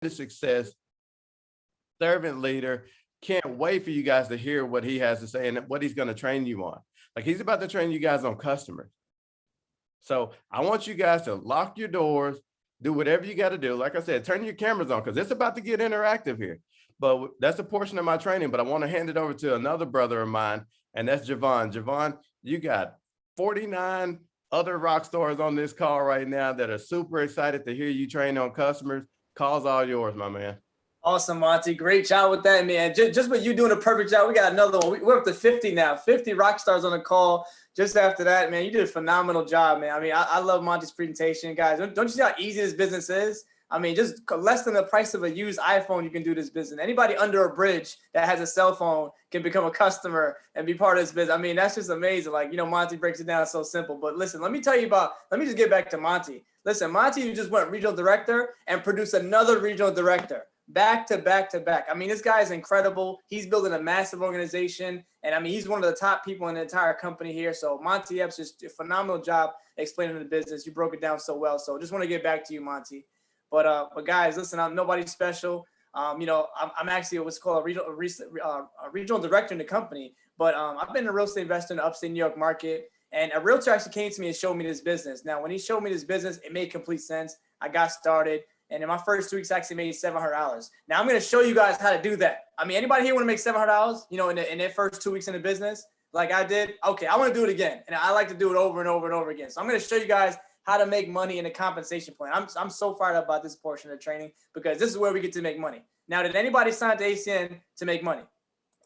the success, servant leader. Can't wait for you guys to hear what he has to say and what he's going to train you on. Like he's about to train you guys on customers. So I want you guys to lock your doors, do whatever you got to do. Like I said, turn your cameras on because it's about to get interactive here. But that's a portion of my training. But I want to hand it over to another brother of mine, and that's Jovan. Jovan, you got 49 other rock stars on this call right now that are super excited to hear you train on customers. Call's all yours, my man. Awesome, Monty. Great job with that, man. Just with you doing a perfect job. We got another one. We're up to 50 now. 50 rock stars on the call. Just after that, man, you did a phenomenal job, man. I mean, I love Monty's presentation, guys. Don't you see how easy this business is? I mean, just less than the price of a used iPhone, you can do this business. Anybody under a bridge that has a cell phone can become a customer and be part of this business. I mean, that's just amazing. Like, Monty breaks it down so simple. But listen, let me just get back to Monty. Listen, Monty just went regional director and produced another regional director. Back to back to back. I mean, this guy is incredible. He's building a massive organization. And I mean, he's one of the top people in the entire company here. So Monty Epps just a phenomenal job explaining the business. You broke it down so well. So just want to get back to you, Monty. But guys, listen, I'm nobody special. I'm actually what's called a regional director in the company. But I've been a real estate investor in the upstate New York market. And a realtor actually came to me and showed me this business. Now, when he showed me this business, it made complete sense. I got started. And in my first 2 weeks, I actually made $700. Now I'm going to show you guys how to do that. I mean, anybody here want to make $700, in their first 2 weeks in the business like I did? Okay, I want to do it again. And I like to do it over and over and over again. So I'm going to show you guys how to make money in a compensation plan. I'm so fired up about this portion of the training because this is where we get to make money. Now, did anybody sign up to ACN to make money?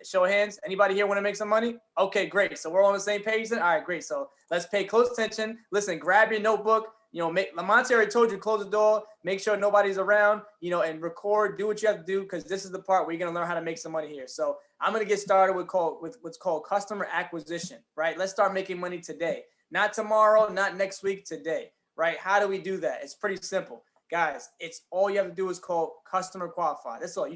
Show of hands. Anybody here want to make some money? Okay, great. So we're all on the same page then? All right, great. So let's pay close attention. Listen, grab your notebook. Lamonte already told you to close the door, make sure nobody's around, and record, do what you have to do, because this is the part where you're going to learn how to make some money here. So I'm going to get started with what's called customer acquisition, right? Let's start making money today, not tomorrow, not next week, today, right? How do we do that? It's pretty simple. Guys, it's all you have to do is call customer qualify. That's all. You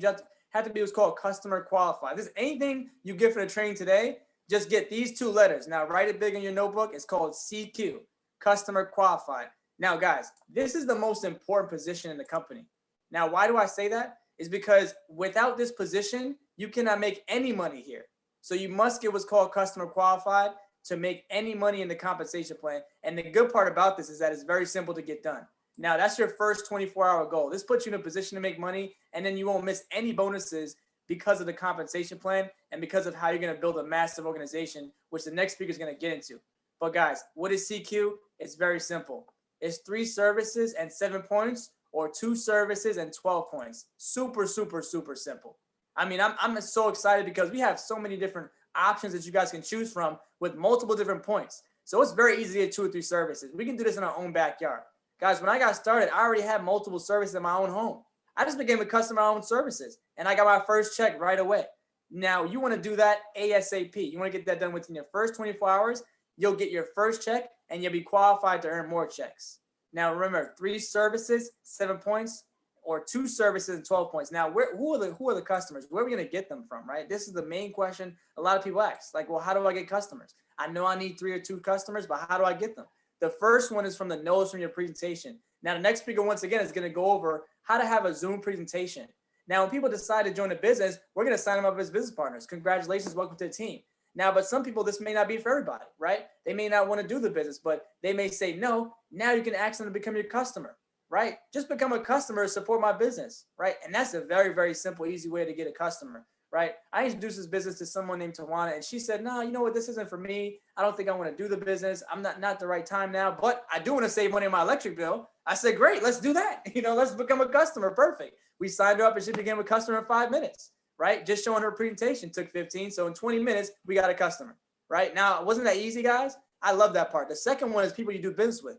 have to do is called customer qualify. If there's anything you get for the training today, just get these two letters. Now, write it big in your notebook. It's called CQ, customer qualified. Now, guys, this is the most important position in the company. Now, why do I say that? Is because without this position, you cannot make any money here. So you must get what's called customer qualified to make any money in the compensation plan. And the good part about this is that it's very simple to get done. Now, that's your first 24-hour goal. This puts you in a position to make money, and then you won't miss any bonuses because of the compensation plan and because of how you're going to build a massive organization, which the next speaker is going to get into. But guys, what is CQ? It's very simple. It's 3 services and 7 points, or 2 services and 12 points. Super, super, super simple. I mean, I'm so excited because we have so many different options that you guys can choose from with multiple different points. So it's very easy to get 2 or 3 services. We can do this in our own backyard. Guys, when I got started, I already had multiple services in my own home. I just became a customer of my own services, and I got my first check right away. Now, you want to do that ASAP. You want to get that done within your first 24 hours. You'll get your first check, and you'll be qualified to earn more checks. Now, remember, 3 services, 7 points, or 2 services and 12 points. Now, who are the customers? Where are we going to get them from, right? This is the main question a lot of people ask. Like, well, how do I get customers? I know I need 3 or 2 customers, but how do I get them? The first one is from the notes from your presentation. Now, the next speaker, once again, is going to go over how to have a Zoom presentation. Now, when people decide to join a business, we're going to sign them up as business partners. Congratulations, welcome to the team. Now, but some people, this may not be for everybody, right? They may not want to do the business, but they may say no. Now you can ask them to become your customer, right? Just become a customer, support my business, right? And that's a very, very simple, easy way to get a customer, right? I introduced this business to someone named Tawana, and she said, no, you know what? This isn't for me. I don't think I want to do the business. I'm not the right time now, but I do want to save money on my electric bill. I said, great, let's do that. Let's become a customer. Perfect. We signed her up and she became a customer in 5 minutes. Right? Just showing her presentation took 15. So in 20 minutes, we got a customer, right? Now, wasn't that easy, guys? I love that part. The second one is people you do business with.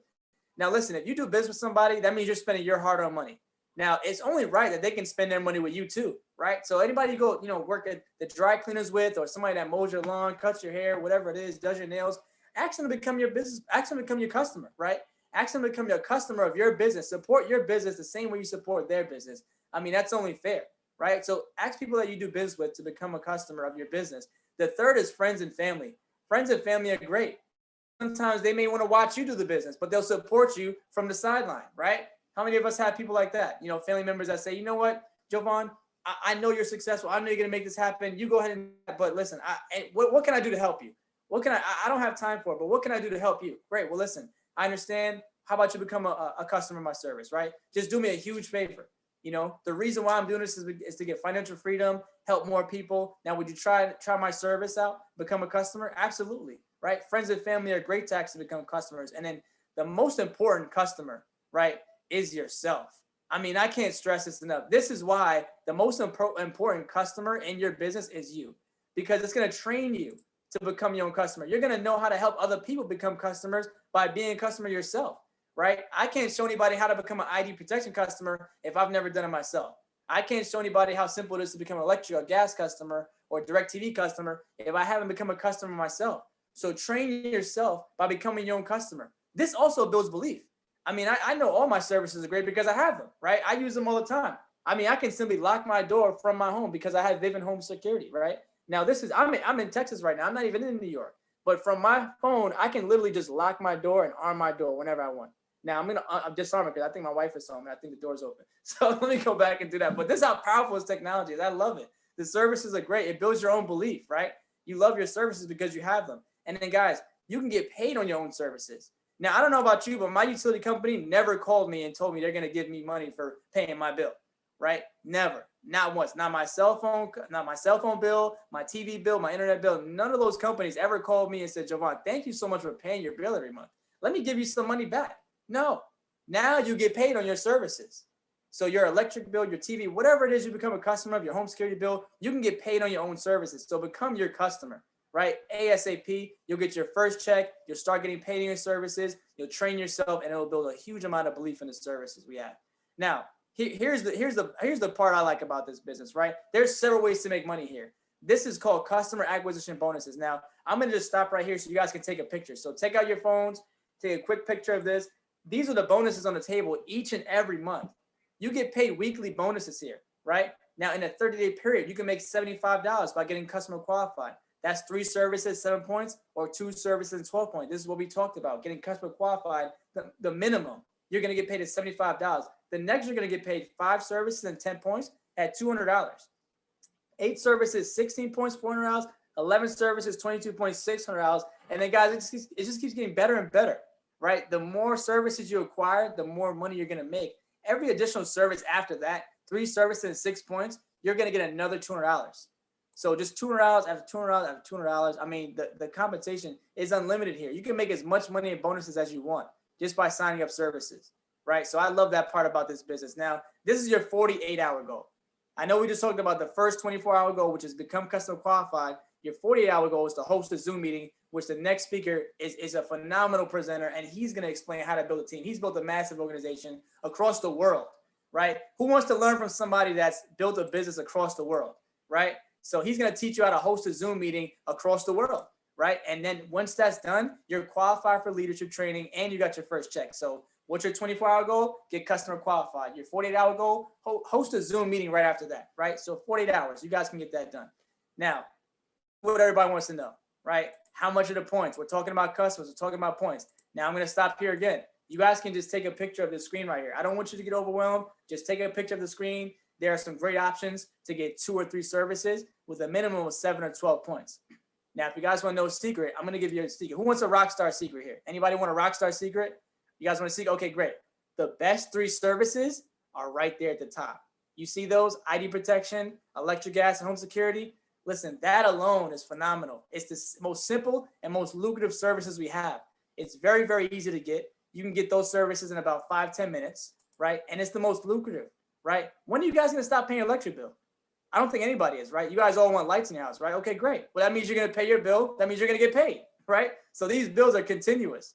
Now, listen, if you do business with somebody, that means you're spending your hard-earned money. Now, it's only right that they can spend their money with you too, right? So anybody you go, work at the dry cleaners with, or somebody that mows your lawn, cuts your hair, whatever it is, does your nails, ask them to become your business, ask them to become your customer, right? Ask them to become your customer of your business. Support your business the same way you support their business. I mean, that's only fair. Right? So ask people that you do business with to become a customer of your business. The third is friends and family. Friends and family are great. Sometimes they may want to watch you do the business, but they'll support you from the sideline, right? How many of us have people like that? You know, family members that say, you know what, Jovan, I know you're successful. I know you're going to make this happen. You go ahead and, but listen, what can I do to help you? What can I don't have time for it, but what can I do to help you? Great. Well, listen, I understand. How about you become a customer of my service, right? Just do me a huge favor. You know, the reason why I'm doing this is to get financial freedom, help more people. Now, would you try my service out, become a customer? Absolutely, right? Friends and family are great to actually become customers. And then the most important customer, right, is yourself. I mean, I can't stress this enough. This is why the most important customer in your business is you, because it's going to train you to become your own customer. You're going to know how to help other people become customers by being a customer yourself. Right? I can't show anybody how to become an ID protection customer if I've never done it myself. I can't show anybody how simple it is to become an electric or gas customer or direct TV customer if I haven't become a customer myself. So train yourself by becoming your own customer. This also builds belief. I mean, I know all my services are great because I have them, right? I use them all the time. I mean, I can simply lock my door from my home because I have Vivint Home Security, right? Now I'm in Texas right now. I'm not even in New York, but from my phone, I can literally just lock my door and arm my door whenever I want. Now I'm disarming because I think my wife is home and I think the door's open. So let me go back and do that. But this is how powerful this technology is. I love it. The services are great. It builds your own belief, right? You love your services because you have them. And then guys, you can get paid on your own services. Now, I don't know about you, but my utility company never called me and told me they're going to give me money for paying my bill, right? Never, not once, not my cell phone bill, my TV bill, my internet bill. None of those companies ever called me and said, Jovan, thank you so much for paying your bill every month. Let me give you some money back. No, now you get paid on your services. So your electric bill, your TV, whatever it is, you become a customer of your home security bill, you can get paid on your own services. So become your customer, right? ASAP, you'll get your first check, you'll start getting paid on your services, you'll train yourself, and it'll build a huge amount of belief in the services we have. Now, here's the part I like about this business, right? There's several ways to make money here. This is called customer acquisition bonuses. Now, I'm gonna just stop right here so you guys can take a picture. So take out your phones, take a quick picture of this. These are the bonuses on the table each and every month. You get paid weekly bonuses here, right? Now, in a 30-day period, you can make $75 by getting customer qualified. That's 3 services, 7 points, or 2 services, 12 points. This is what we talked about, getting customer qualified. The minimum, you're going to get paid at $75. The next, you're going to get paid 5 services and 10 points at $200. 8 services, 16 points, $400. 11 services, 22 points, $600. And then, guys, it just keeps getting better and better. Right? The more services you acquire, the more money you're going to make. Every additional service after that, 3 services and 6 points, you're going to get another $200. So just $200 after $200 after $200. I mean, the compensation is unlimited here. You can make as much money in bonuses as you want just by signing up services, right? So I love that part about this business. Now, this is your 48-hour goal. I know we just talked about the first 24-hour goal, which is become customer qualified. Your 48-hour goal is to host a Zoom meeting, which the next speaker is a phenomenal presenter, and he's going to explain how to build a team. He's built a massive organization across the world, right? Who wants to learn from somebody that's built a business across the world, right? So he's going to teach you how to host a Zoom meeting across the world, right? And then once that's done, you're qualified for leadership training and you got your first check. So what's your 24-hour goal? Get customer qualified. Your 48-hour goal, host a Zoom meeting right after that, right? So 48 hours, you guys can get that done. Now, what everybody wants to know, right? How much are the points? We're talking about customers. We're talking about points. Now I'm going to stop here again. You guys can just take a picture of the screen right here. I don't want you to get overwhelmed. Just take a picture of the screen. There are some great options to get 2 or 3 services with a minimum of 7 or 12 points. Now, if you guys want to know a secret, I'm going to give you a secret. Who wants a Rockstar secret here? Anybody want a Rockstar secret? You guys want a secret? Okay, great. The best 3 services are right there at the top. You see those? ID protection, electric, gas, and home security. Listen, that alone is phenomenal. It's the most simple and most lucrative services we have. It's very, very easy to get. You can get those services in about 5-10 minutes, right? And it's the most lucrative, right? When are you guys going to stop paying your electric bill? I don't think anybody is, right? You guys all want lights in your house, right? Okay, great. Well, that means you're going to pay your bill. That means you're going to get paid, right? So these bills are continuous.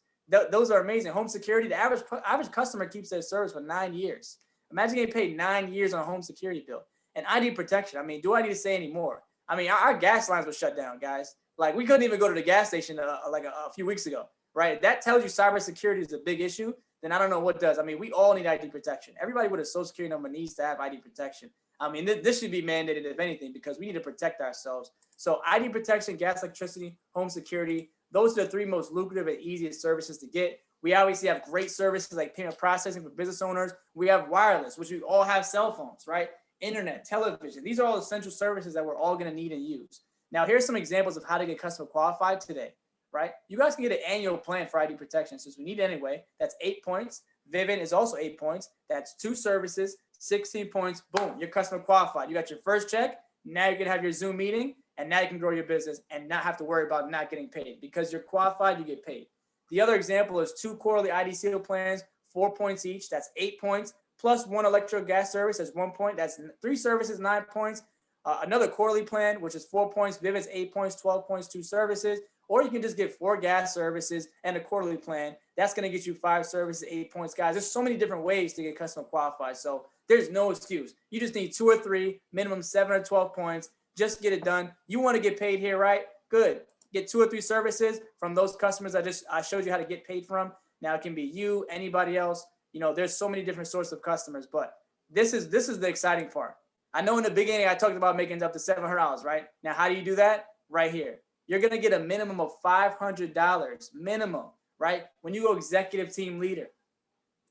Those are amazing. Home security, the average customer keeps their service for 9 years. Imagine getting paid 9 years on a home security bill. And ID protection, I mean, do I need to say any more? I mean, our gas lines were shut down, guys. Like, we couldn't even go to the gas station like a few weeks ago, right? That tells you cybersecurity is a big issue. Then I don't know what does. I mean, we all need ID protection. Everybody with a social security number needs to have ID protection. I mean, this should be mandated, if anything, because we need to protect ourselves. So ID protection, gas, electricity, home security, those are the 3 most lucrative and easiest services to get. We obviously have great services like payment processing for business owners. We have wireless, which we all have cell phones, right? Internet, television. These are all essential services that we're all going to need and use. Now, here's some examples of how to get customer qualified today, right? You guys can get an annual plan for ID protection since we need it anyway. That's 8 points. Vivint is also 8 points. That's 2 services, 16 points. Boom, you're customer qualified. You got your first check. Now you can have your Zoom meeting, and now you can grow your business and not have to worry about not getting paid. Because you're qualified, you get paid. The other example is 2 quarterly ID seal plans, 4 points each. That's 8 points. Plus 1 electric gas service, that's 1 point. That's 3 services, 9 points. Another quarterly plan, which is 4 points. Vivint's 8 points, 12 points, 2 services. Or you can just get 4 gas services and a quarterly plan. That's going to get you 5 services, 8 points, guys. There's so many different ways to get customer qualified. So there's no excuse. You just need 2 or 3, minimum 7 or 12 points. Just get it done. You want to get paid here, right? Good. Get 2 or 3 services from those customers I showed you how to get paid from. Now it can be you, anybody else. There's so many different sources of customers, but this is the exciting part. I know in the beginning I talked about making up to $700, right? Now, how do you do that? Right here. You're going to get a minimum of $500 minimum, right? When you go executive team leader.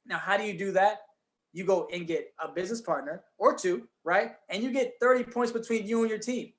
Now, how do you do that? You go and get a business partner or 2, right? And you get 30 points between you and your team.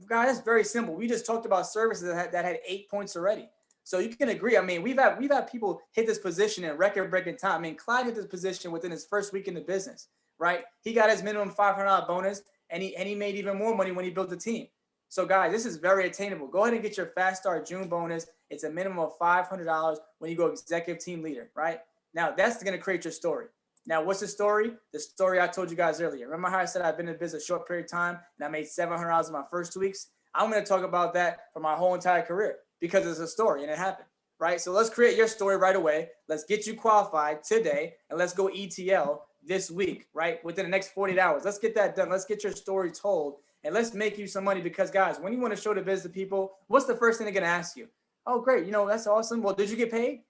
Guys, that's very simple. We just talked about services that had 8 points already. So you can agree. I mean, we've had people hit this position in record-breaking time. I mean, Clyde hit this position within his first week in the business, right? He got his minimum $500 bonus, and he made even more money when he built the team. So, guys, this is very attainable. Go ahead and get your Fast Start June bonus. It's a minimum of $500 when you go executive team leader, right? Now, that's going to create your story. Now, what's the story? The story I told you guys earlier. Remember how I said I've been in business a short period of time and I made $700 in my first 2 weeks? I'm going to talk about that for my whole entire career because it's a story and it happened, right? So let's create your story right away. Let's get you qualified today and let's go ETL this week, right? Within the next 48 hours. Let's get that done. Let's get your story told and let's make you some money because, guys, when you want to show the business to people, what's the first thing they're going to ask you? Oh, great. That's awesome. Well, did you get paid?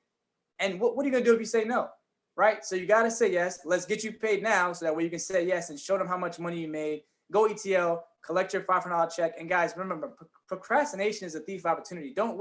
And what are you going to do if you say no? Right? So you got to say yes. Let's get you paid now so that way you can say yes and show them how much money you made. Go ETL, collect your $500 check. And guys, remember, procrastination is a thief of opportunity. Don't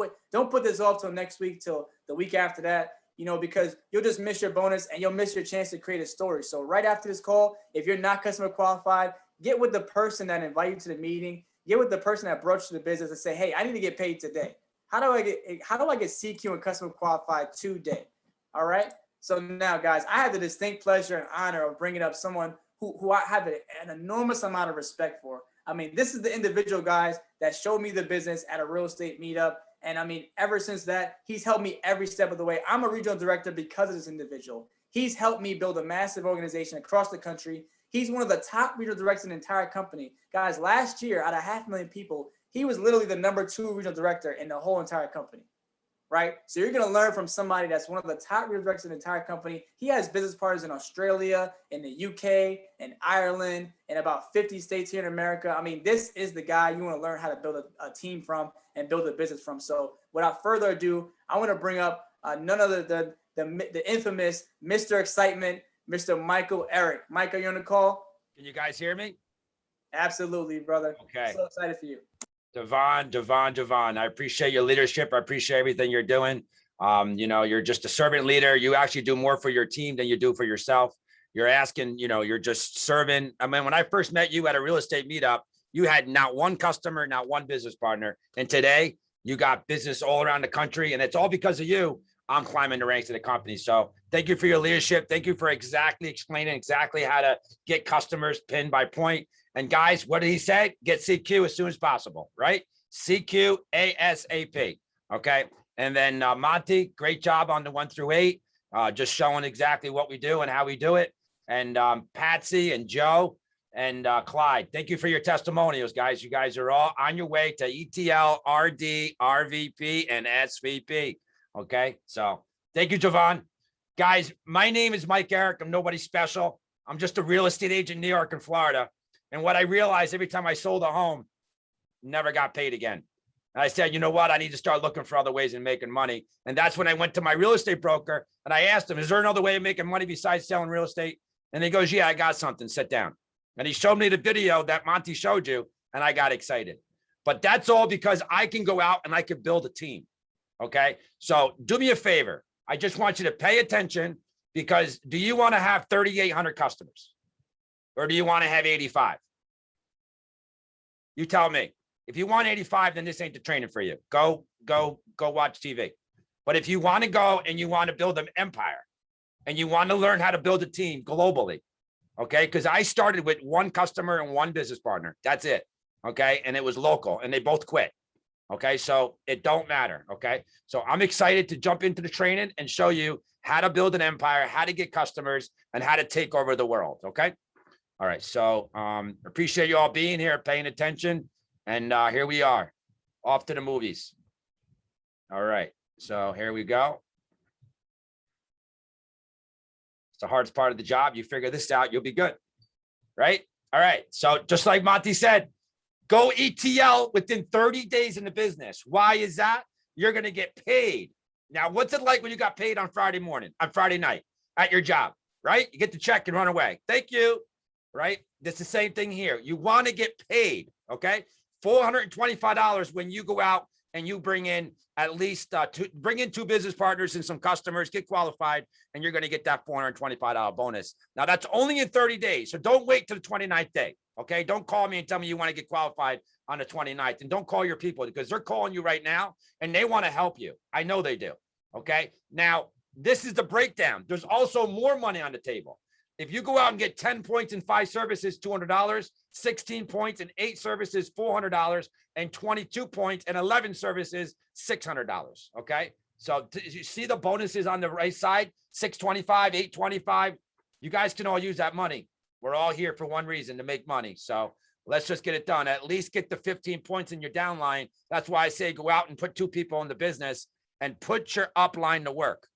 put this off till next week, till the week after that, because you'll just miss your bonus and you'll miss your chance to create a story. So right after this call, if you're not customer qualified, get with the person that invited you to the meeting. Get with the person that brought you to the business and say, hey, I need to get paid today. How do I get CQ and customer qualified today? All right. So now, guys, I have the distinct pleasure and honor of bringing up someone who I have an enormous amount of respect for. I mean, this is the individual, guys, that showed me the business at a real estate meetup. And I mean, ever since that, he's helped me every step of the way. I'm a regional director because of this individual. He's helped me build a massive organization across the country. He's one of the top regional directors in the entire company. Guys, last year, out of 500,000 people, he was literally the #2 regional director in the whole entire company. Right? So you're going to learn from somebody that's one of the top regional directors in the entire company. He has business partners in Australia, in the UK, in Ireland, and about 50 states here in America. I mean, this is the guy you want to learn how to build a team from and build a business from. So without further ado, I want to bring up none other than the infamous Mr. Excitement, Mr. Michael Arrick. Mike, are you on the call? Can you guys hear me? Absolutely, brother. Okay. So excited for you. Jovan, I appreciate your leadership. I appreciate everything you're doing. You're just a servant leader. You actually do more for your team than you do for yourself. You're asking, you're just serving. I mean, when I first met you at a real estate meetup, you had not one customer, not one business partner. And today you got business all around the country. And it's all because of you. I'm climbing the ranks of the company. So thank you for your leadership. Thank you for explaining exactly how to get customers pin by point. And guys, what did he say? Get CQ as soon as possible, right? CQ ASAP. Okay. And then Monty, great job on the 1 through 8, just showing exactly what we do and how we do it. And Patsy and Joe and Clyde, thank you for your testimonials, guys. You guys are all on your way to ETL, RD, RVP, and SVP. Okay. So thank you, Jovan. Guys, my name is Mike Arrick. I'm nobody special. I'm just a real estate agent in New York and Florida. And what I realized every time I sold a home, never got paid again. And I said, you know what? I need to start looking for other ways of making money. And that's when I went to my real estate broker and I asked him, is there another way of making money besides selling real estate? And he goes, yeah, I got something. Sit down. And he showed me the video that Monty showed you. And I got excited. But that's all because I can go out and I can build a team. Okay. So do me a favor. I just want you to pay attention, because do you want to have 3,800 customers or do you want to have 85? You tell me. If you want 85, then this ain't the training for you. Go watch TV. But if you want to go and you want to build an empire and you want to learn how to build a team globally, okay? Because I started with one customer and one business partner. That's it. Okay. And it was local and they both quit. Okay. So it don't matter. Okay. So I'm excited to jump into the training and show you how to build an empire, how to get customers, and how to take over the world. Okay. All right. So appreciate you all being here, paying attention. And here we are, off to the movies. All right. So here we go. It's the hardest part of the job. You figure this out, you'll be good. Right. All right. So just like Monty said, go ETL within 30 days in the business. Why is that? You're going to get paid. Now, what's it like when you got paid on Friday night at your job, right? You get the check and run away. Thank you, right? It's the same thing here. You want to get paid, okay? $425 when you go out and you bring in at least bring in 2 business partners and some customers, get qualified, and you're going to get that $425 bonus. Now, that's only in 30 days. So don't wait till the 29th day. Okay. Don't call me and tell me you want to get qualified on the 29th, and don't call your people, because they're calling you right now and they want to help you. I know they do. Okay. Now, this is the breakdown. There's also more money on the table. If you go out and get 10 points in 5 services, $200, 16 points in 8 services, $400, and 22 points and 11 services, $600. Okay. So you see the bonuses on the right side, 625, 825. You guys can all use that money. We're all here for one reason, to make money. So let's just get it done. At least get the 15 points in your downline. That's why I say go out and put 2 people in the business and put your upline to work.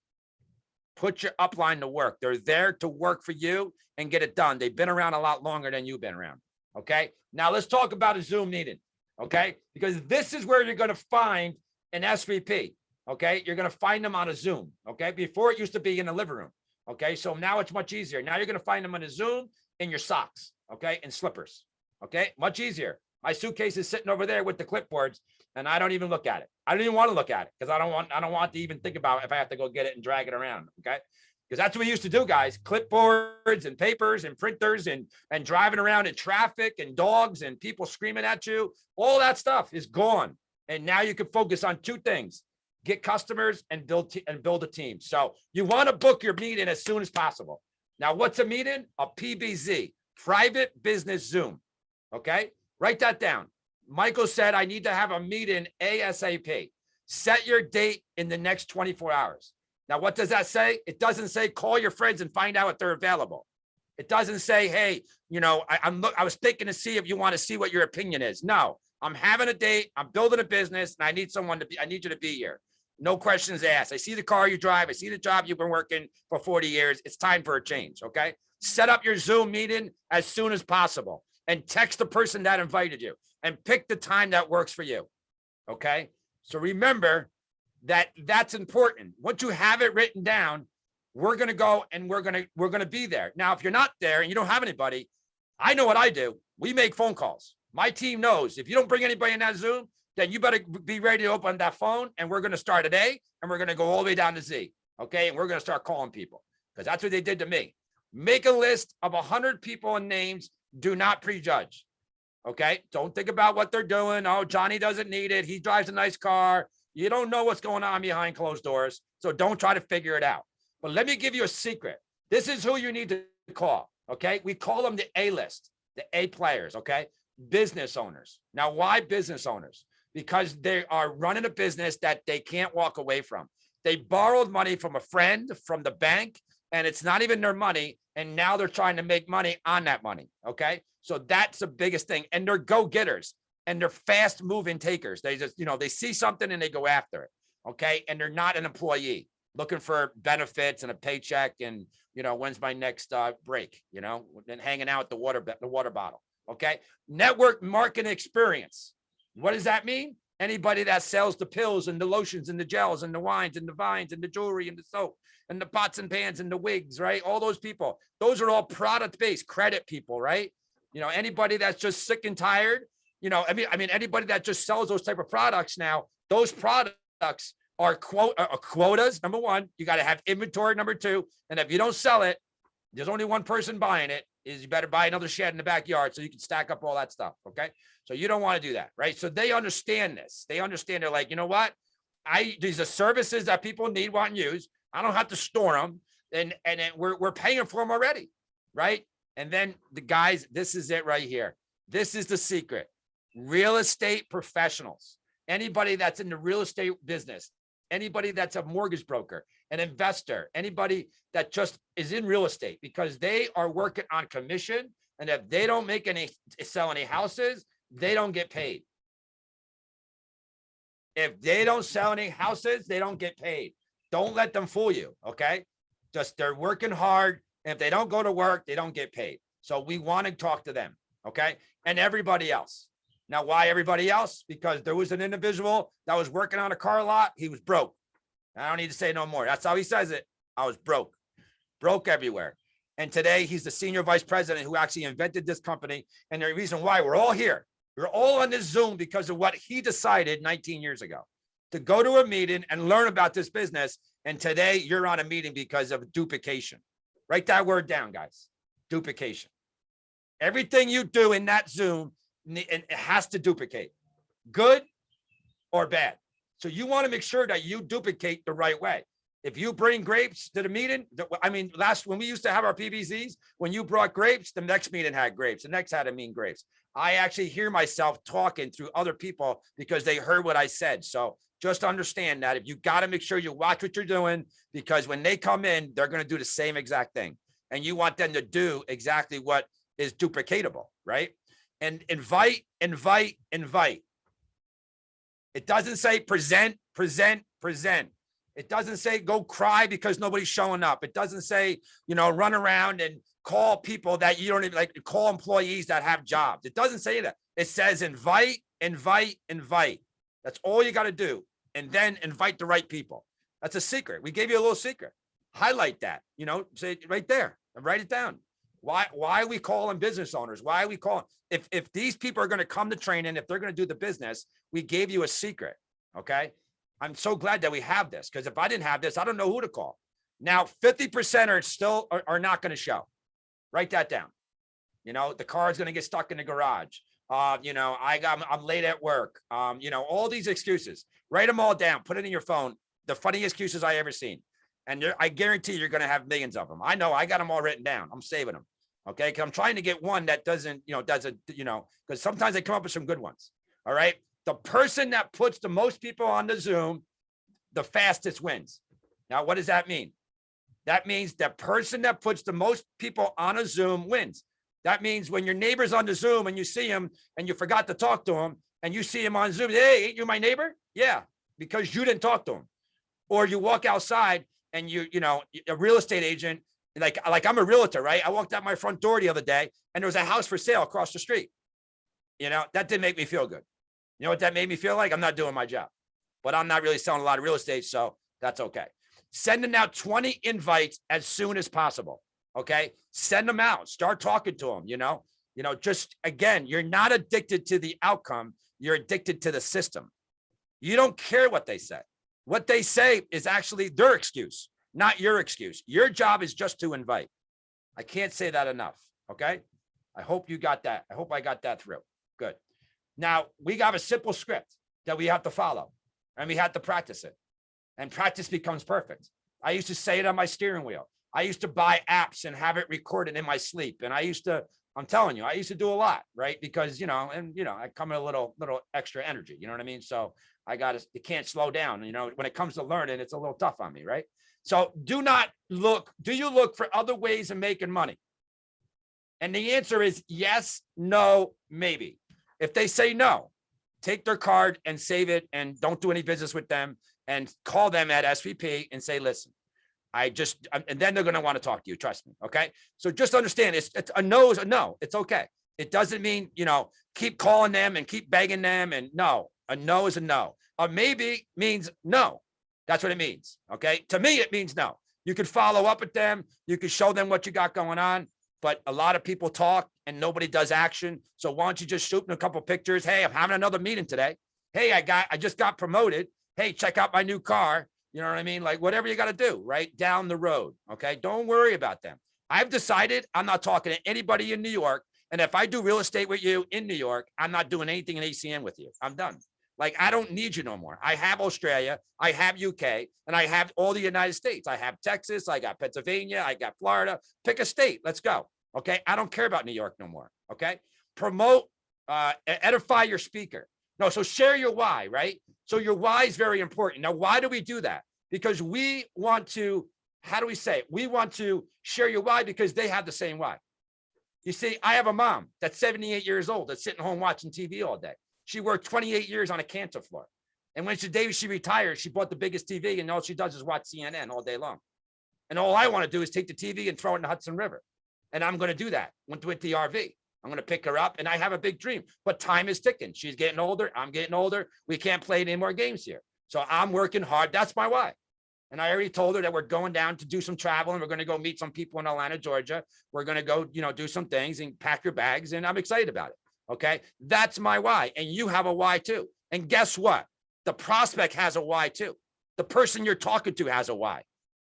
Put your upline to work. They're there to work for you and get it done. They've been around a lot longer than you've been around. Okay. Now let's talk about a Zoom meeting. Okay. Because this is where you're going to find an SVP. Okay. You're going to find them on a Zoom. Okay. Before it used to be in the living room. Okay. So now it's much easier. Now you're going to find them on a Zoom in your socks. Okay. And slippers. Okay. Much easier. My suitcase is sitting over there with the clipboards, and I don't even look at it. I don't even want to look at it, because I don't want to even think about if I have to go get it and drag it around. Okay. Because that's what we used to do, guys. Clipboards and papers and printers and driving around in traffic and dogs and people screaming at you. All that stuff is gone. And now you can focus on 2 things: get customers and build a team. So you want to book your meeting as soon as possible. Now, what's a meeting? A PBZ, private business Zoom. Okay. Write that down. Michael said, I need to have a meeting ASAP. Set your date in the next 24 hours. Now, what does that say? It doesn't say call your friends and find out if they're available. It doesn't say, hey, I was thinking to see if you want to see what your opinion is. No, I'm having a date. I'm building a business, and I need you to be here. No questions asked. I see the car you drive. I see the job you've been working for 40 years. It's time for a change. Okay. Set up your Zoom meeting as soon as possible and text the person that invited you and pick the time that works for you. Okay. So remember that that's important. Once you have it written down, we're going to go and we're going to be there. Now, if you're not there and you don't have anybody, I know what I do. We make phone calls. My team knows if you don't bring anybody in that Zoom, then you better be ready to open that phone, and we're going to start at A and we're going to go all the way down to Z. Okay. And we're going to start calling people, because that's what they did to me. Make a list of 100 people and names. Do not prejudge. Okay. Don't think about what they're doing. Oh, Johnny doesn't need it. He drives a nice car. You don't know what's going on behind closed doors. So don't try to figure it out. But let me give you a secret. This is who you need to call. Okay. We call them the A list, the A players. Okay. Business owners. Now, why business owners? Because they are running a business that they can't walk away from. They borrowed money from a friend, from the bank, and it's not even their money. And now they're trying to make money on that money. Okay. So that's the biggest thing. And they're go-getters, and they're fast moving takers. They just, they see something and they go after it. Okay. And they're not an employee looking for benefits and a paycheck and, when's my next break, and hanging out at the water bottle. Okay. Network marketing experience. What does that mean? Anybody that sells the pills and the lotions and the gels and the wines and the vines and the jewelry and the soap and the pots and pans and the wigs, right? All those people, those are all product-based credit people, right? Anybody that's just sick and tired, anybody that just sells those type of products now, those products are quotas. Number one, you got to have inventory. Number two, and if you don't sell it, there's only one person buying it, is you better buy another shed in the backyard so you can stack up all that stuff. Okay. So you don't want to do that. Right. So they understand this. They understand. They're like, you know what? These are services that people need, want, and use. I don't have to store them. And we're paying for them already. Right. And then the guys, this is it right here. This is the secret. Real estate professionals, anybody that's in the real estate business, anybody that's a mortgage broker, an investor, anybody that just is in real estate, because they are working on commission. And if they don't sell any houses, they don't get paid. If they don't sell any houses, they don't get paid. Don't let them fool you. Okay. Just they're working hard. And if they don't go to work, they don't get paid. So we want to talk to them. Okay. And everybody else. Now, why everybody else? Because there was an individual that was working on a car lot. He was broke. I don't need to say no more. That's how he says it. I was broke everywhere. And today he's the senior vice president who actually invented this company. And the reason why we're all here, we're all on this Zoom because of what he decided 19 years ago, to go to a meeting and learn about this business. And today you're on a meeting because of duplication. Write that word down, guys. Duplication. Everything you do in that Zoom, it has to duplicate, good or bad. So you want to make sure that you duplicate the right way. If you bring grapes to the meeting, when we used to have our PBZs, when you brought grapes, the next meeting had grapes. The next had to mean grapes. I actually hear myself talking through other people because they heard what I said. So just understand that if you got to make sure you watch what you're doing, because when they come in, they're going to do the same exact thing. And you want them to do exactly what is duplicatable, right? And invite. It doesn't say present. It doesn't say go cry because nobody's showing up. It doesn't say, run around and call people that you don't even like, call employees that have jobs. It doesn't say that. It says invite. That's all you got to do. And then invite the right people. That's a secret. We gave you a little secret. Highlight that, say it right there and write it down. Why are we calling business owners? Why are we calling? If these people are going to come to training, if they're going to do the business, we gave you a secret. Okay. I'm so glad that we have this, because if I didn't have this, I don't know who to call. Now, 50% are not going to show. Write that down. The car is going to get stuck in the garage. I'm late at work. All these excuses, write them all down, put it in your phone. The funniest excuses I ever seen. And I guarantee you're going to have millions of them. I know I got them all written down. I'm saving them. Okay. Cause I'm trying to get one that doesn't, cause sometimes they come up with some good ones. All right. The person that puts the most people on the Zoom, the fastest wins. Now, what does that mean? That means the person that puts the most people on a Zoom wins. That means when your neighbor's on the Zoom and you see him and you forgot to talk to him and you see him on Zoom, hey, ain't you my neighbor? Yeah, because you didn't talk to him. Or you walk outside and a real estate agent, like I'm a realtor, right? I walked out my front door the other day and there was a house for sale across the street. That didn't make me feel good. You know what that made me feel like? I'm not doing my job, but I'm not really selling a lot of real estate. So that's okay. Sending out 20 invites as soon as possible. Okay. Send them out, start talking to them, just again, you're not addicted to the outcome. You're addicted to the system. You don't care what they say. What they say is actually their excuse, not your excuse. Your job is just to invite. I can't say that enough. Okay. I hope you got that. I hope I got that through. Good. Now we got a simple script that we have to follow and we have to practice it, and practice becomes perfect. I used to say it on my steering wheel. I used to buy apps and have it recorded in my sleep. And I'm telling you, I used to do a lot, right? Because, I come in a little extra energy, you know what I mean? So you can't slow down. When it comes to learning, it's a little tough on me, right? So do you look for other ways of making money? And the answer is yes, no, maybe. If they say no, take their card and save it and don't do any business with them and call them at SVP and say, listen, and then they're going to want to talk to you. Trust me. Okay. So just understand it's a no is a no. It's okay. It doesn't mean, keep calling them and keep begging them. And no, a no is a no. A maybe means no. That's what it means. Okay. To me, it means no. You could follow up with them. You could show them what you got going on, but a lot of people talk and nobody does action. So why don't you just shoot them a couple pictures? Hey, I'm having another meeting today. Hey, I just got promoted. hey, check out my new car. You know what I mean? Like whatever you got to do right down the road. Okay. Don't worry about them. I've decided I'm not talking to anybody in New York. And if I do real estate with you in New York, I'm not doing anything in ACN with you. I'm done. Like, I don't need you no more. I have Australia, I have UK, and I have all the United States. I have Texas, I got Pennsylvania, I got Florida. Pick a state. Let's go. Okay. I don't care about New York no more. Okay. Promote, edify your speaker. No, so share your why, right? So your why is very important. Now, why do we do that? Because we want to, how do we say it? We want to share your why because they have the same why. You see, I have a mom that's 78 years old that's sitting home watching TV all day. She worked 28 years on a cancer floor. And when the day she retired, she bought the biggest TV and all she does is watch CNN all day long. And all I want to do is take the TV and throw it in the Hudson River. And I'm going to do that with the RV. I'm going to pick her up and I have a big dream, but time is ticking. She's getting older. I'm getting older. We can't play any more games here. So I'm working hard. That's my why. And I already told her that we're going down to do some travel and we're going to go meet some people in Atlanta, Georgia. We're going to go, do some things and pack your bags. And I'm excited about it. Okay. That's my why. And you have a why too. And guess what? The prospect has a why too. The person you're talking to has a why.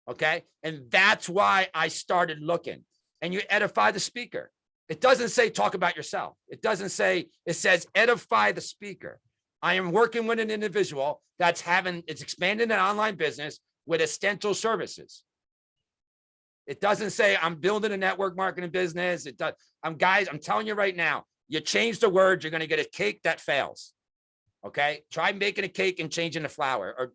Okay. And that's why I started looking. And you edify the speaker. It doesn't say talk about yourself. It doesn't say, it says edify the speaker. I am working with an individual it's expanding an online business with essential services. It doesn't say I'm building a network marketing business. I'm telling you right now, you change the words, you're going to get a cake that fails. Okay. Try making a cake and changing the flour or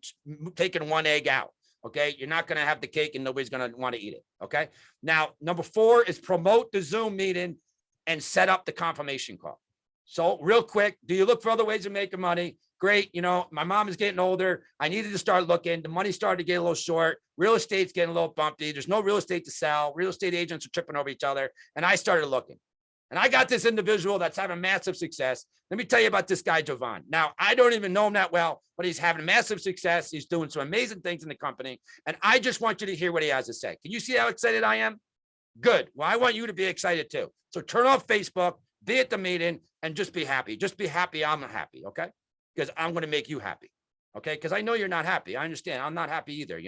taking one egg out. Okay. You're not going to have the cake and nobody's going to want to eat it. Okay. Now, number 4 is promote the Zoom meeting and set up the confirmation call. So real quick, do you look for other ways of making money? Great. My mom is getting older. I needed to start looking. The money started to get a little short. Real estate's getting a little bumpy. There's no real estate to sell. Real estate agents are tripping over each other. And I started looking. And I got this individual that's having massive success. Let me tell you about this guy, Jovan. Now, I don't even know him that well, but he's having massive success. He's doing some amazing things in the company. And I just want you to hear what he has to say. Can you see how excited I am? Good. Well, I want you to be excited too. So turn off Facebook, be at the meeting, and just be happy. Just be happy I'm happy, okay? Because I'm going to make you happy, okay? Because I know you're not happy. I understand. I'm not happy either,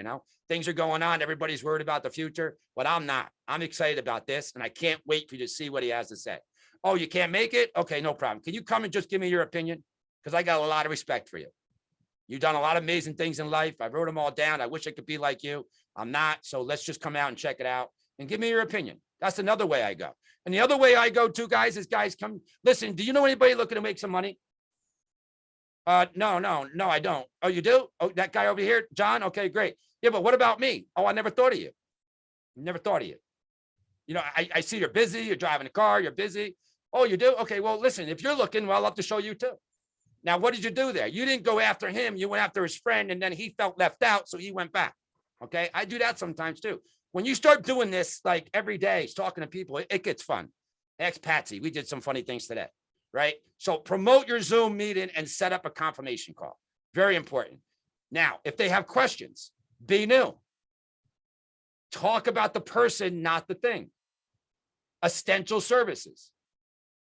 Things are going on. Everybody's worried about the future, but I'm not. I'm excited about this, and I can't wait for you to see what he has to say. Oh, you can't make it? Okay, no problem. Can you come and just give me your opinion? Because I got a lot of respect for you. You've done a lot of amazing things in life. I wrote them all down. I wish I could be like you. I'm not. So let's just come out and check it out and give me your opinion. That's another way I go. And the other way I go too, guys, is guys come, listen, do you know anybody looking to make some money? No, I don't. Oh, you do? Oh, that guy over here, John? Okay, great. Yeah, but what about me? Oh, I never thought of you. Never thought of you. I see you're busy. You're driving a car. You're busy. Oh, you do? Okay, well, listen, if you're looking, well, I'd love to show you too. Now, what did you do there? You didn't go after him. You went after his friend, and then he felt left out, so he went back. Okay, I do that sometimes too. When you start doing this, like every day, talking to people, it gets fun. Ask Patsy. We did some funny things today, right? So promote your Zoom meeting and set up a confirmation call. Very important. Now, if they have questions, be new. Talk about the person, not the thing. Essential services.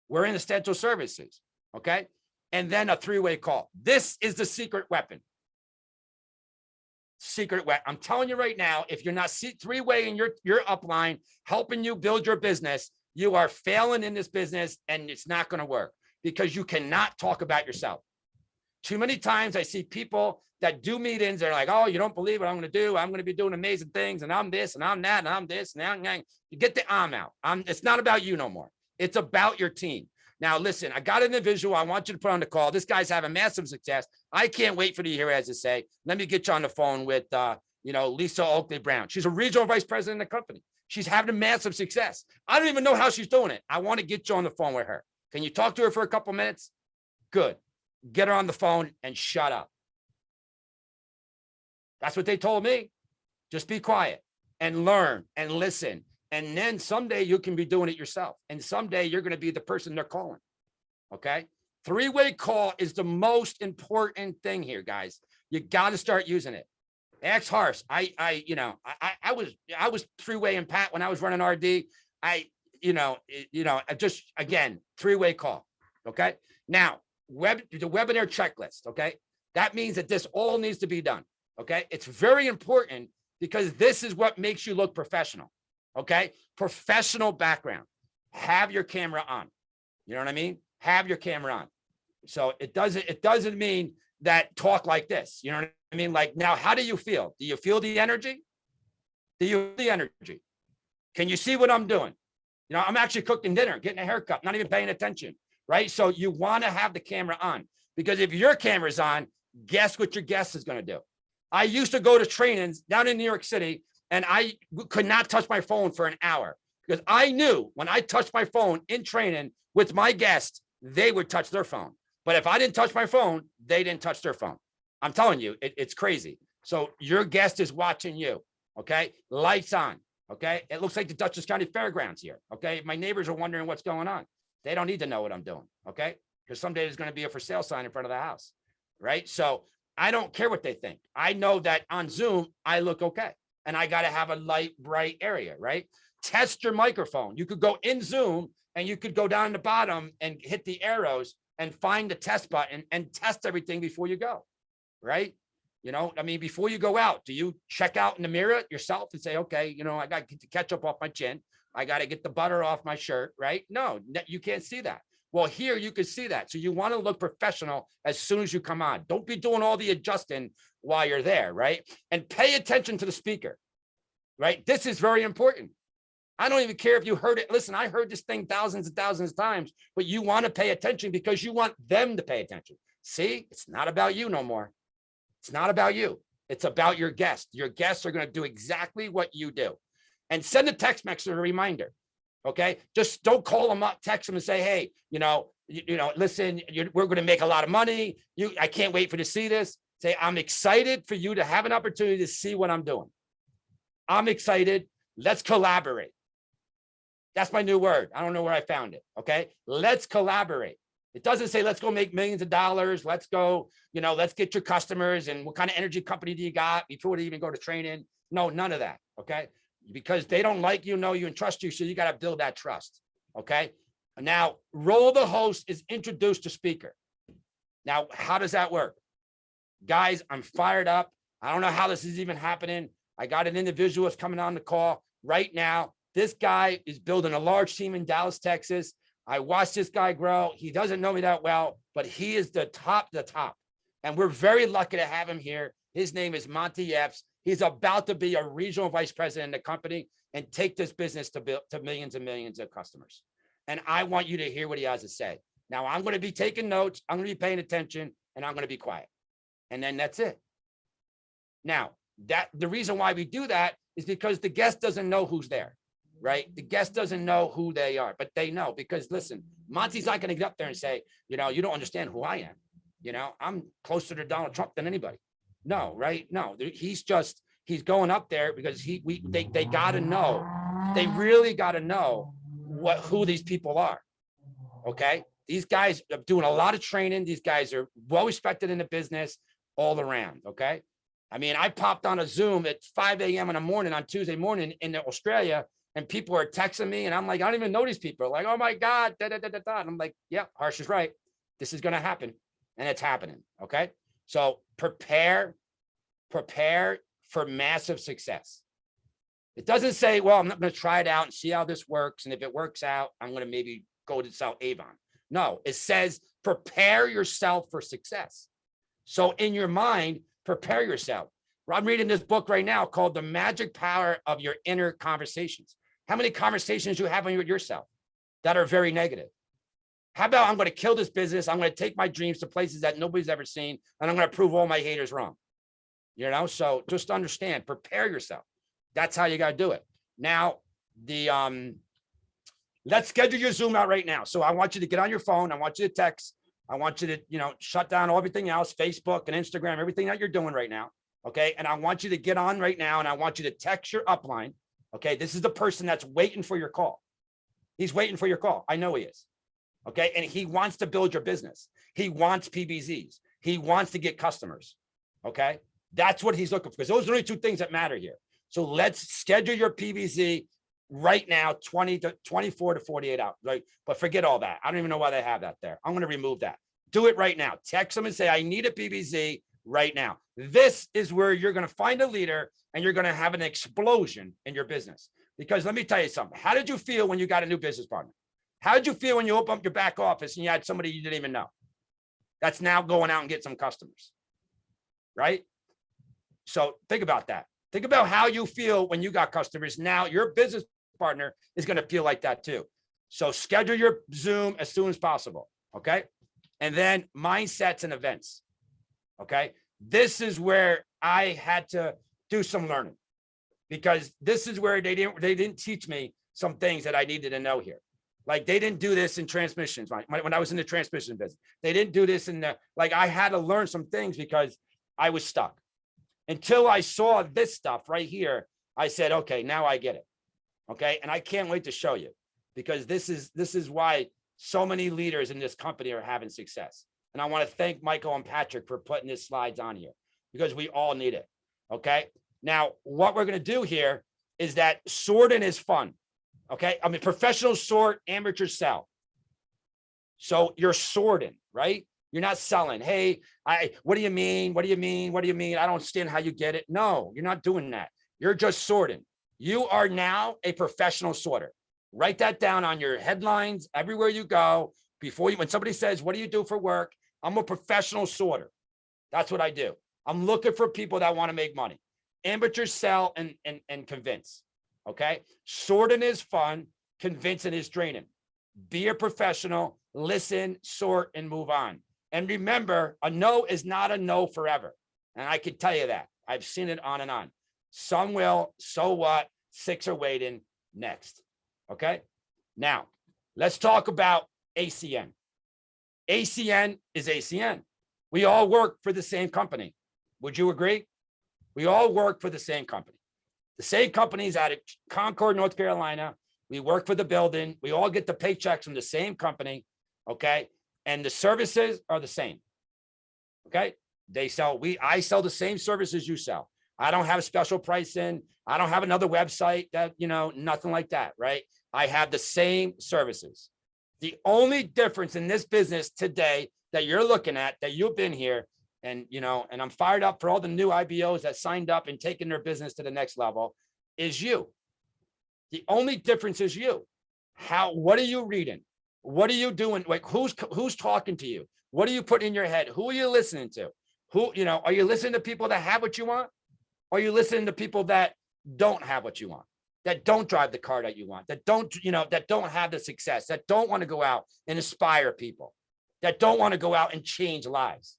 We're in essential services, okay? And then a 3-way call. This is the secret weapon. Secret weapon. I'm telling you right now, if you're not 3-way in your upline, helping you build your business, you are failing in this business and it's not going to work because you cannot talk about yourself. Too many times I see people that do meetings. They're like, oh, you don't believe what I'm going to do. I'm going to be doing amazing things. And I'm this and I'm that and I'm this and I'm that. You get the I'm out. It's not about you no more. It's about your team. Now, listen, I got an individual I want you to put on the call. This guy's having massive success. I can't wait for you to hear as to say. Let me get you on the phone with, Lisa Oakley Brown. She's a regional vice president of the company. She's having massive success. I don't even know how she's doing it. I want to get you on the phone with her. Can you talk to her for a couple minutes? Good. Get her on the phone and shut up. That's what they told me. Just be quiet and learn and listen. And then someday you can be doing it yourself. And someday you're going to be the person they're calling. Okay. 3-way call is the most important thing here, guys. You got to start using it. Ask Harsh. I was 3-way and Pat when I was running RD. Just again, 3-way call. Okay. Now, the webinar checklist. Okay. That means that this all needs to be done. Okay. It's very important because this is what makes you look professional. Okay. Professional background. Have your camera on. You know what I mean? Have your camera on. So it doesn't mean that talk like this. You know what I mean? Like, now, how do you feel? Do you feel the energy? Do you feel the energy? Can you see what I'm doing? You know, I'm actually cooking dinner, getting a haircut, not even paying attention, right? So you want to have the camera on, because if your camera's on, guess what your guest is going to do? I used to go to trainings down in New York City, and I could not touch my phone for an hour because I knew when I touched my phone in training with my guests, they would touch their phone. But if I didn't touch my phone, they didn't touch their phone. I'm telling you, it's crazy. So your guest is watching you. Okay. Lights on. Okay. It looks like the Dutchess County Fairgrounds here. Okay. My neighbors are wondering what's going on. They don't need to know what I'm doing. Okay. Because someday there's going to be a for sale sign in front of the house. Right. So I don't care what they think. I know that on Zoom, I look okay. And I got to have a light, bright area. Right. Test your microphone. You could go in Zoom and you could go down the bottom and hit the arrows and find the test button and test everything before you go. Right. You know, I mean, before you go out, do you check out in the mirror yourself and say, okay, you know, I got to get the ketchup off my chin. I got to get the butter off my shirt, right? No, you can't see that. Well, here you can see that. So you want to look professional as soon as you come on. Don't be doing all the adjusting while you're there, right? And pay attention to the speaker, right? This is very important. I don't even care if you heard it. Listen, I heard this thing thousands and thousands of times, but you want to pay attention because you want them to pay attention. See, it's not about you no more. It's not about you. It's about your guest. Your guests are going to do exactly what you do. And send a text message a reminder. Okay. Just don't call them up, text them and say, hey, listen, we're going to make a lot of money. I can't wait for you to see this. Say, I'm excited for you to have an opportunity to see what I'm doing. I'm excited. Let's collaborate. That's my new word. I don't know where I found it. Okay. Let's collaborate. It doesn't say, let's go make millions of dollars. Let's go, let's get your customers and what kind of energy company do you got before they even go to training? No, none of that. Okay. Because they don't like you, know you, and trust you. So you got to build that trust. Okay. Now, role the host is introduced to speaker. Now, how does that work? Guys, I'm fired up. I don't know how this is even happening. I got an individual that's coming on the call right now. This guy is building a large team in Dallas, Texas. I watched this guy grow. He doesn't know me that well, but he is the top. And we're very lucky to have him here. His name is Monty Epps. He's about to be a regional vice president of the company and take this business to millions and millions of customers. And I want you to hear what he has to say. Now, I'm going to be taking notes. I'm going to be paying attention, and I'm going to be quiet. And then that's it. Now, the reason why we do that is because the guest doesn't know who's there. Right? The guest doesn't know who they are, but they know because listen, Monty's not going to get up there and say, you don't understand who I am. I'm closer to Donald Trump than anybody. No, right? No, he's going up there because they got to know. They really got to know who these people are. Okay. These guys are doing a lot of training. These guys are well respected in the business all around. Okay. I mean, I popped on a Zoom at 5 a.m. in the morning on Tuesday morning in Australia. And people are texting me and I'm like, I don't even know these people. Like, oh my God. And I'm like, yeah, Harsh is right. This is going to happen. And it's happening. Okay. So prepare for massive success. It doesn't say, well, I'm not going to try it out and see how this works. And if it works out, I'm going to maybe go to sell Avon. No, it says prepare yourself for success. So in your mind, prepare yourself. I'm reading this book right now called The Magic Power of Your Inner Conversations. How many conversations you have with yourself that are very negative? How about I'm going to kill this business? I'm going to take my dreams to places that nobody's ever seen, and I'm going to prove all my haters wrong. So just understand, prepare yourself. That's how you got to do it. Now, let's schedule your Zoom out right now. So I want you to get on your phone. I want you to text. I want you to, shut down everything else, Facebook and Instagram, everything that you're doing right now. Okay. And I want you to get on right now and I want you to text your upline. Okay. This is the person that's waiting for your call. He's waiting for your call. I know he is. Okay. And he wants to build your business. He wants PBZs. He wants to get customers. Okay. That's what he's looking for because those are only two things that matter here. So let's schedule your PBZ right now, 24 to 48 hours. Right. But forget all that. I don't even know why they have that there. I'm going to remove that. Do it right now. Text them and say, I need a PBZ right now. This is where you're going to find a leader and you're going to have an explosion in your business. Because let me tell you something. How did you feel when you got a new business partner? How did you feel when you opened up your back office and you had somebody you didn't even know? That's now going out and get some customers, right? So think about that. Think about how you feel when you got customers. Now your business partner is going to feel like that too. So schedule your Zoom as soon as possible. Okay. And then mindsets and events. Okay. This is where I had to do some learning, because this is where they didn't teach me some things that I needed to know here. Like they didn't do this in transmissions. When I was in the transmission business, they didn't do this in the, like I had to learn some things because I was stuck. Until I saw this stuff right here, I said, okay, now I get it. Okay. And I can't wait to show you, because this is why so many leaders in this company are having success. And I want to thank Michael and Patrick for putting these slides on here, because we all need it. Okay. Now, what we're going to do here is that sorting is fun. Okay. I mean, professional sort, amateur sell. So you're sorting, right? You're not selling. Hey, what do you mean? What do you mean? What do you mean? I don't understand how you get it. No, you're not doing that. You're just sorting. You are now a professional sorter. Write that down on your headlines everywhere you go. When somebody says, what do you do for work? I'm a professional sorter. That's what I do. I'm looking for people that want to make money. Amateur sell and convince. Okay. Sorting is fun. Convincing is draining. Be a professional, listen, sort, and move on. And remember, a no is not a no forever. And I can tell you that. I've seen it on and on. Some will, so what? 6 are waiting. Next. Okay. Now, let's talk about ACN. ACN is ACN. We all work for the same company. Would you agree? We all work for the same company. The same company's out of Concord, North Carolina. We work for the building. We all get the paychecks from the same company. Okay. And the services are the same. Okay. I sell the same services you sell. I don't have special pricing. I don't have another website that, nothing like that. Right. I have the same services. The only difference in this business today that you're looking at, that you've been here, and I'm fired up for all the new IBOs that signed up and taken their business to the next level, is you. The only difference is you. What are you reading? What are you doing? Like who's talking to you? What are you putting in your head? Who are you listening to? Are you listening to people that have what you want? Or are you listening to people that don't have what you want? That don't drive the car that you want, that don't have the success, that don't want to go out and inspire people, that don't want to go out and change lives.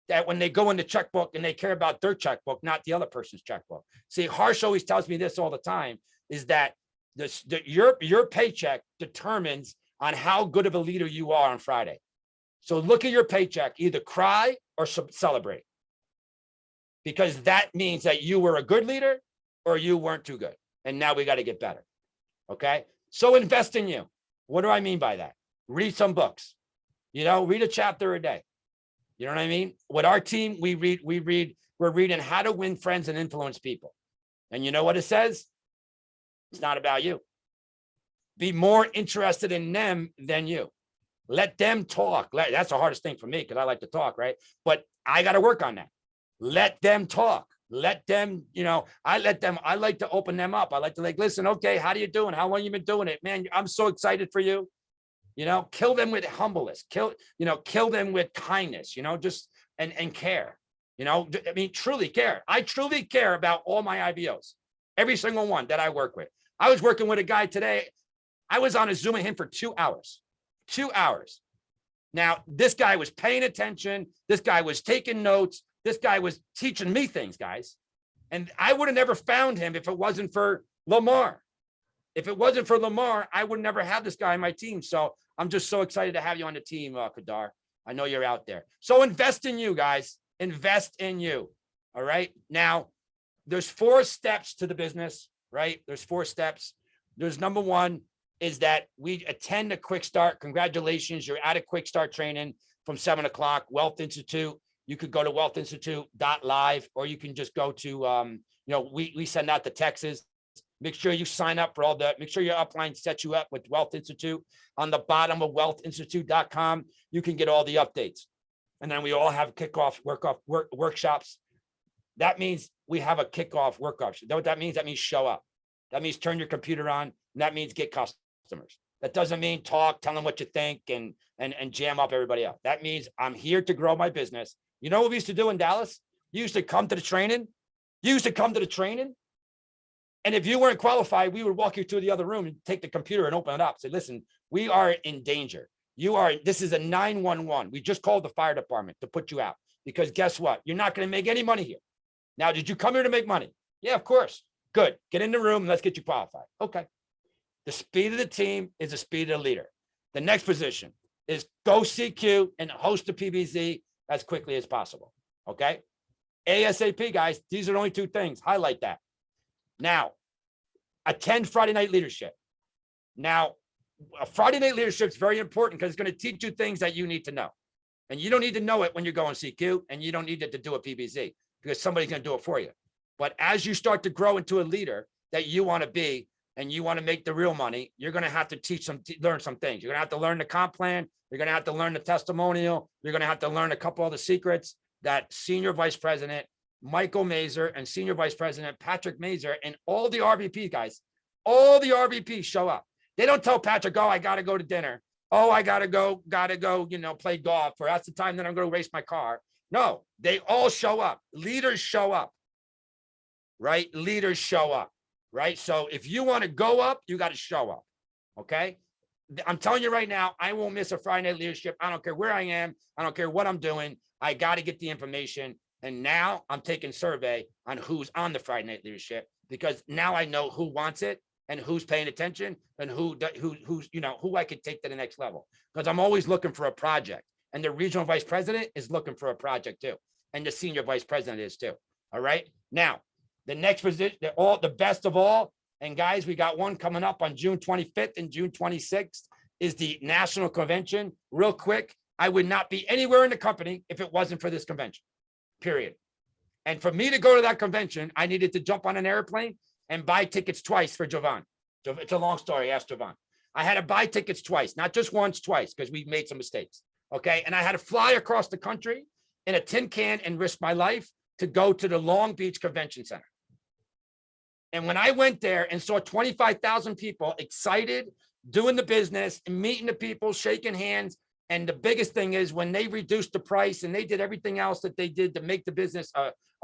That when they go in the checkbook and they care about their checkbook, not the other person's checkbook. See, Harsh always tells me this all the time, is that your paycheck determines on how good of a leader you are on Friday. So look at your paycheck, either cry or celebrate, because that means that you were a good leader or you weren't too good. And now we got to get better. Okay. So invest in you. What do I mean by that? Read some books, read a chapter a day. You know what I mean? With our team, we're reading How to Win Friends and Influence People. And you know what it says? It's not about you. Be more interested in them than you. Let them talk. That's the hardest thing for me, because I like to talk, right? But I got to work on that. Let them talk. Let them, I like to open them up. I like to listen, okay, how do you doing? How long you been doing it? Man, I'm so excited for you. Kill them with humbleness, kill them with kindness, just, and care, truly care. I truly care about all my IBOs, every single one that I work with. I was working with a guy today. I was on a Zoom with him for 2 hours. Now, this guy was paying attention. This guy was taking notes. This guy was teaching me things, guys. And I would have never found him if it wasn't for Lamar. If it wasn't for Lamar, I would never have this guy on my team. So I'm just so excited to have you on the team, Kadar. I know you're out there. So invest in you, guys. Invest in you. All right. Now, there's 4 steps to the business, right? There's 4 steps. There's number 1 is that we attend a quick start. Congratulations. You're at a quick start training from 7 o'clock, Wealth Institute. You could go to wealthinstitute.live, or you can just go to, we send out the texts. Make sure you sign up for make sure your upline sets you up with Wealth Institute. On the bottom of wealthinstitute.com, you can get all the updates. and then we all have kickoff workshops. That means we have a kickoff workshop. You know what that means? That means show up. That means turn your computer on, and that means get customers. That doesn't mean talk, tell them what you think, and jam up everybody else. That means I'm here to grow my business. You know what we used to do in Dallas? You used to come to the training. And if you weren't qualified, we would walk you to the other room and take the computer and open it up. Say, listen, we are in danger. This is a 911. We just called the fire department to put you out, because guess what? You're not going to make any money here. Now, did you come here to make money? Yeah, of course. Good. Get in the room and let's get you qualified. Okay. The speed of the team is the speed of the leader. The next position is go CQ and host the PBZ as quickly as possible. Okay. ASAP, guys. These are the only two things. Highlight that. Now, attend Friday night leadership. Now, a Friday night leadership is very important because it's going to teach you things that you need to know. And you don't need to know it when you're going CQ, and you don't need it to do a PBZ because somebody's going to do it for you. But as you start to grow into a leader that you want to be, and you want to make the real money, you're going to have to learn some things. You're going to have to learn the comp plan. You're going to have to learn the testimonial. You're going to have to learn a couple of the secrets that Senior Vice President Michael Mazer and Senior Vice President Patrick Mazer and all the RVP guys, all the RVPs show up. They don't tell Patrick, oh, I got to go to dinner. Oh, I got to go, play golf, or that's the time that I'm going to race my car. No, they all show up. Leaders show up, right? Leaders show up, right? So if you want to go up, you got to show up, okay? I'm telling you right now, I won't miss a Friday night leadership. I don't care where I am. I don't care what I'm doing. I got to get the information. And now I'm taking survey on who's on the Friday night leadership, because now I know who wants it and who's paying attention and who I could take to the next level. Because I'm always looking for a project, and the regional vice president is looking for a project too. And the senior vice president is too. All right. Now, the next position, the best of all. And guys, we got one coming up on June 25th and June 26th is the national convention. Real quick, I would not be anywhere in the company if it wasn't for this convention, period. And for me to go to that convention, I needed to jump on an airplane and buy tickets twice for Jovan. It's a long story, ask Jovan. I had to buy tickets twice, not just once, twice, because we made some mistakes, okay? And I had to fly across the country in a tin can and risk my life to go to the Long Beach Convention Center. And when I went there and saw 25,000 people excited, doing the business, and meeting the people, shaking hands, and the biggest thing is when they reduced the price and they did everything else that they did to make the business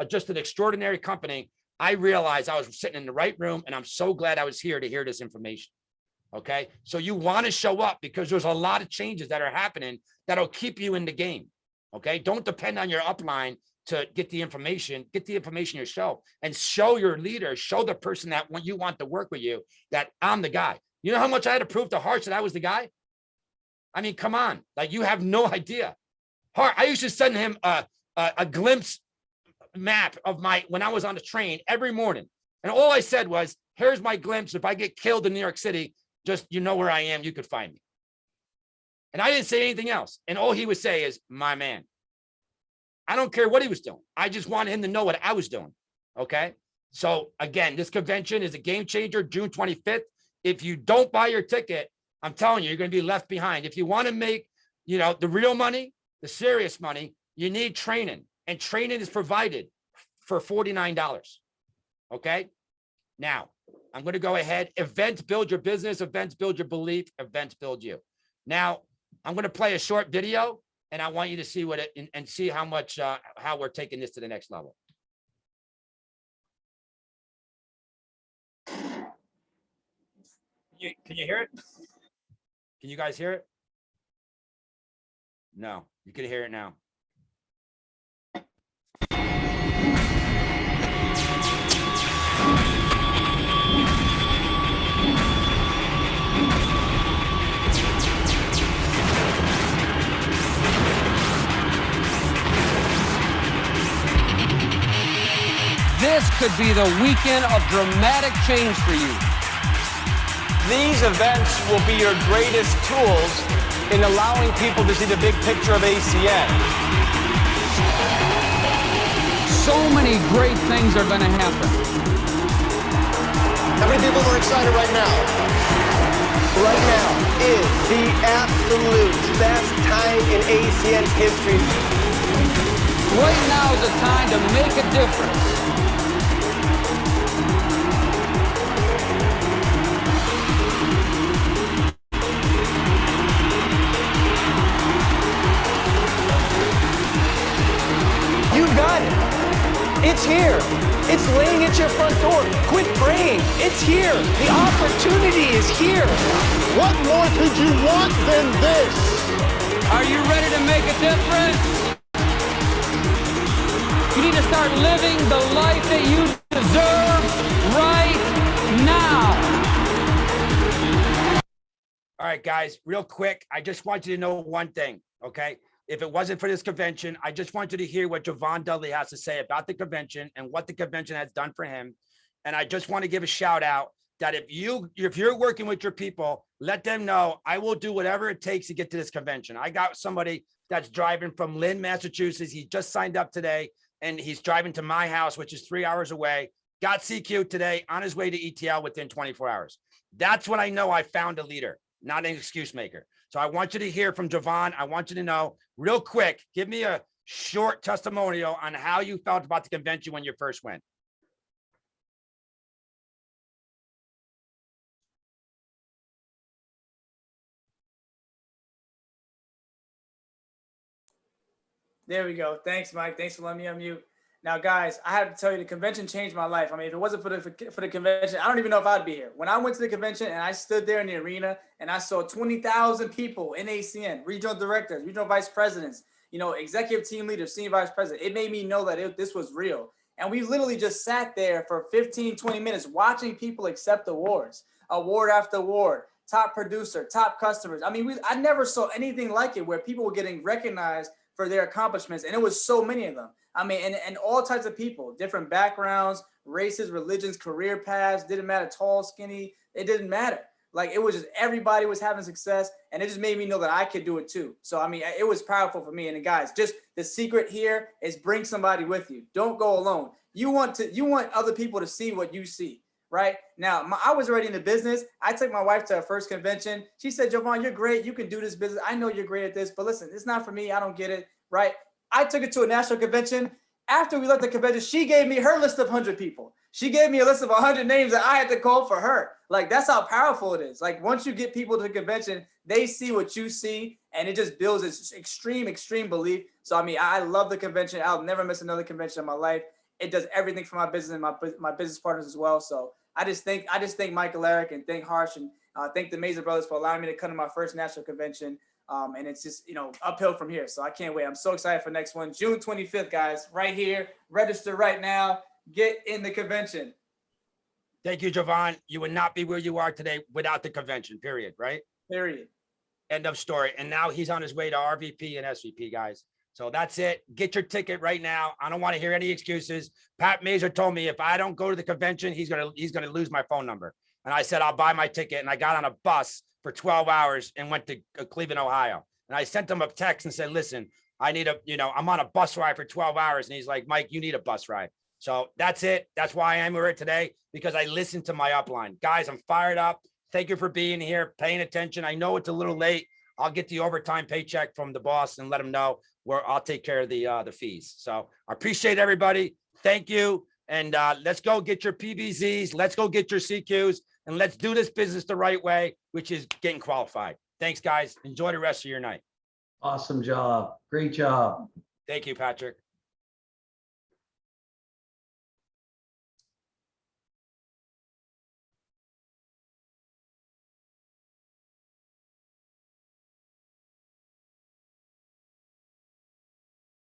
just an extraordinary company, I realized I was sitting in the right room, and I'm so glad I was here to hear this information. Okay. So you want to show up because there's a lot of changes that are happening that'll keep you in the game. Okay. Don't depend on your upline to get the information yourself, and show your leader, show the person that when you want to work with you, that I'm the guy. You know how much I had to prove to Harsh that I was the guy? I mean, come on, like you have no idea. I used to send him a glimpse map of when I was on the train every morning. And all I said was, here's my glimpse. If I get killed in New York City, just, you know where I am, you could find me. And I didn't say anything else. And all he would say is, my man. I don't care what he was doing. I just wanted him to know what I was doing. Okay. So again, this convention is a game changer, June 25th. If you don't buy your ticket, I'm telling you, you're going to be left behind. If you want to make, the real money, the serious money, you need training, and training is provided for $49. Okay. Now I'm going to go ahead. Events build your business. Events build your belief. Events build you. Now I'm going to play a short video, and I want you to see and see how much, how we're taking this to the next level. Can you hear it? Can you guys hear it? No, you can hear it now. This could be the weekend of dramatic change for you. These events will be your greatest tools in allowing people to see the big picture of ACN. So many great things are going to happen. How many people are excited right now? Right now is the absolute best time in ACN's history. Right now is the time to make a difference. You've got it. It's here. It's laying at your front door. Quit praying. It's here. The opportunity is here. What more could you want than this? Are you ready to make a difference? You need to start living the life that you deserve right now. All right, guys, real quick. I just want you to know one thing, okay? If it wasn't for this convention, I just want you to hear what Jovan Dudley has to say about the convention and what the convention has done for him. And I just want to give a shout out that if you're working with your people, let them know I will do whatever it takes to get to this convention. I got somebody that's driving from Lynn, Massachusetts. He just signed up today and he's driving to my house, which is 3 hours away. Got CQ today on his way to ETL within 24 hours. That's when I know I found a leader, not an excuse maker. So I want you to hear from Jovan. I want you to know real quick, give me a short testimonial on how you felt about the convention when you first went. There we go. Thanks, Mike. Thanks for letting me unmute. Now, guys, I have to tell you, the convention changed my life. I mean, if it wasn't for the convention, I don't even know if I'd be here. When I went to the convention and I stood there in the arena and I saw 20,000 people in ACN, regional directors, regional vice presidents, you know, executive team leaders, senior vice president, it made me know that this was real. And we literally just sat there for 15, 20 minutes watching people accept awards, award after award, top producer, top customers. I mean, I never saw anything like it where people were getting recognized for their accomplishments. And it was so many of them. I mean, and all types of people, different backgrounds, races, religions, career paths, didn't matter, tall, skinny, it didn't matter. Like, it was just, everybody was having success, and it just made me know that I could do it too. So, I mean, it was powerful for me. And guys, just the secret here is bring somebody with you. Don't go alone. You want other people to see what you see, right? Now, I was already in the business. I took my wife to her first convention. She said, Jovan, you're great. You can do this business. I know you're great at this, but listen, it's not for me. I don't get it, right? I took it to a national convention. After we left the convention, she gave me her list of 100 people. She gave me a list of 100 names that I had to call for her. Like, that's how powerful it is. Like, once you get people to the convention, they see what you see, and it just builds this extreme belief. So, I mean, I love the convention. I'll never miss another convention in my life. It does everything for my business and my business partners as well. So I just thank Michael, Arrick, and thank Harsh, and thank the Mazer brothers for allowing me to come to my first national convention. And it's just, you know, uphill from here. So I can't wait. I'm so excited for next one. June 25th, guys, right here. Register right now. Get in the convention. Thank you, Jovan. You would not be where you are today without the convention, period, right? Period. End of story. And now he's on his way to RVP and SVP, guys. So that's it. Get your ticket right now. I don't want to hear any excuses. Pat Mazer told me if I don't go to the convention, he's gonna lose my phone number. And I said, I'll buy my ticket. And I got on a bus for 12 hours and went to Cleveland, Ohio. And I sent him a text and said, listen, I need I'm on a bus ride for 12 hours. And he's like, Mike, you need a bus ride. So that's it. That's why I'm here today, because I listened to my upline. Guys, I'm fired up. Thank you for being here, paying attention. I know it's a little late. I'll get the overtime paycheck from the boss and let him know where I'll take care of the fees. So I appreciate everybody. Thank you. And let's go get your PBZs. Let's go get your CQs. And let's do this business the right way, which is getting qualified. Thanks, guys. Enjoy the rest of your night. Awesome job. Great job. Thank you, Patrick.